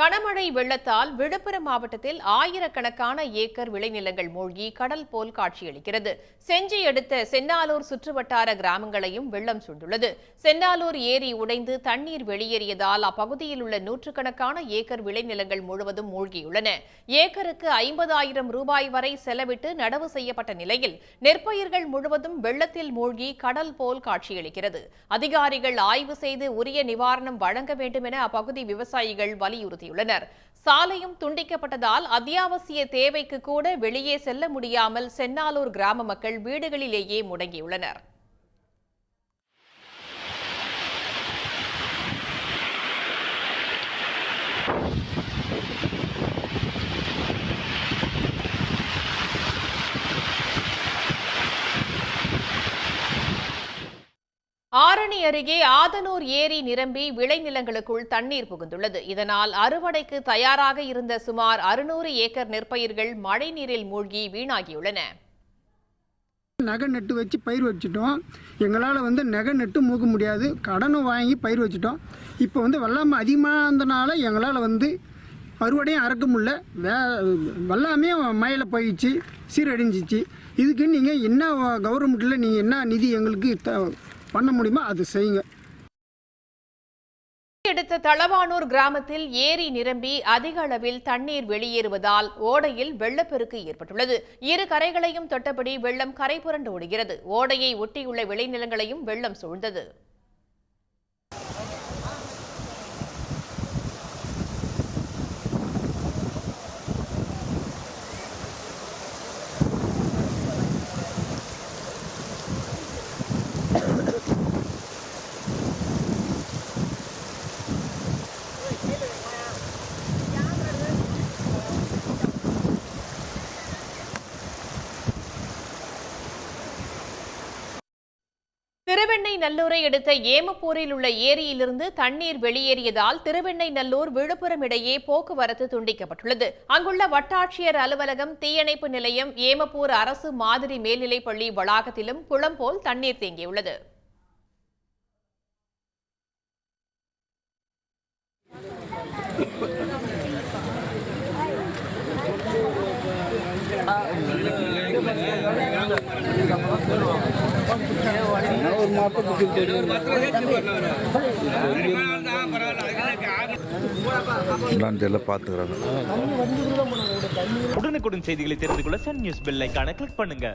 கனமழை வெள்ளத்தால் விழுப்புரம் மாவட்டத்தில் ஆயிரக்கணக்கான ஏக்கர் விளைநிலங்கள் மூழ்கி கடல் போல் காட்சியளிக்கிறது. செஞ்சி அடுத்த சென்னாலூர் சுற்றுவட்டார கிராமங்களையும் வெள்ளம் சூழ்ந்துள்ளது. சென்னாலூர் ஏரி உடைந்து தண்ணீர் வெளியேறியதால் அப்பகுதியில் உள்ள நூற்றுக்கணக்கான ஏக்கர் விளைநிலங்கள் முழுவதும் மூழ்கியுள்ளன. ஏக்கருக்கு 50,000 ரூபாய் வரை செலவிட்டு நடவு செய்யப்பட்ட நிலையில் நெற்பயிர்கள் முழுவதும் வெள்ளத்தில் மூழ்கி கடல் போல் காட்சியளிக்கிறது. அதிகாரிகள் ஆய்வு செய்து உரிய நிவாரணம் வழங்க வேண்டும் என அப்பகுதி விவசாயிகள் வலியுறுத்தியுள்ளனர். சாலையும் துண்டிக்கப்பட்டதால் அத்தியாவசிய தேவைக்கு கூட வெளியே செல்ல முடியாமல் சென்னாலூர் கிராம மக்கள் வீடுகளிலேயே முடங்கியுள்ளனர். ஆரணி அருகே ஆதனூர் ஏரி நிரம்பி விளைநிலங்களுக்குள் தண்ணீர் புகுந்துள்ளது. இதனால் அறுவடைக்கு தயாராக இருந்த சுமார் 600 ஏக்கர் நெற்பயிர்கள் மழைநீரில் மூழ்கி வீணாகியுள்ளன. நகை நட்டு வச்சு பயிர் வச்சுட்டோம். எங்களால் நகை நட்டு மூக்க முடியாது. கடனும் வாங்கி பயிர் வச்சுட்டோம். இப்போ வெள்ளாமை அதிகமாக இருந்தனால எங்களால் அறுவடையும் அறக்க முடியல. வெள்ளாமே மழையில் போயிடுச்சு, சீரடைஞ்சிச்சு. இதுக்கு நீங்கள் என்ன கவர்மெண்ட்டில் நீங்கள் என்ன நிதி எங்களுக்கு பண்ண முடியுமா அது செய்யுங்க. அடுத்த தளவானூர் கிராமத்தில் ஏரி நிரம்பி அதிக அளவில் தண்ணீர் வெளியேறுவதால் ஓடையில் வெள்ளப்பெருக்கு ஏற்பட்டுள்ளது. இரு கரைகளையும் தொட்டபடி வெள்ளம் கரை புரண்டு ஓடுகிறது. ஓடையை ஒட்டியுள்ள விளைநிலங்களையும் வெள்ளம் சூழ்ந்தது. திருவெண்ணைநல்லூரை அடுத்த ஏமப்பூரில் உள்ள ஏரியிலிருந்து தண்ணீர் வெளியேறியதால் திருவெண்ணைநல்லூர் விழுப்புரம் இடையே போக்குவரத்து துண்டிக்கப்பட்டுள்ளது. அங்குள்ள வட்டாட்சியர் அலுவலகம், தீயணைப்பு நிலையம், ஏமப்பூர் அரசு மாதிரி மேல்நிலைப்பள்ளி வளாகத்திலும் குளம் போல் தண்ணீர் தேங்கியுள்ளது. உடனுக்குடன் செய்திகளை தெரிந்து கொள்ள சன் நியூஸ் பெல் ஐகானை கிளிக் பண்ணுங்க.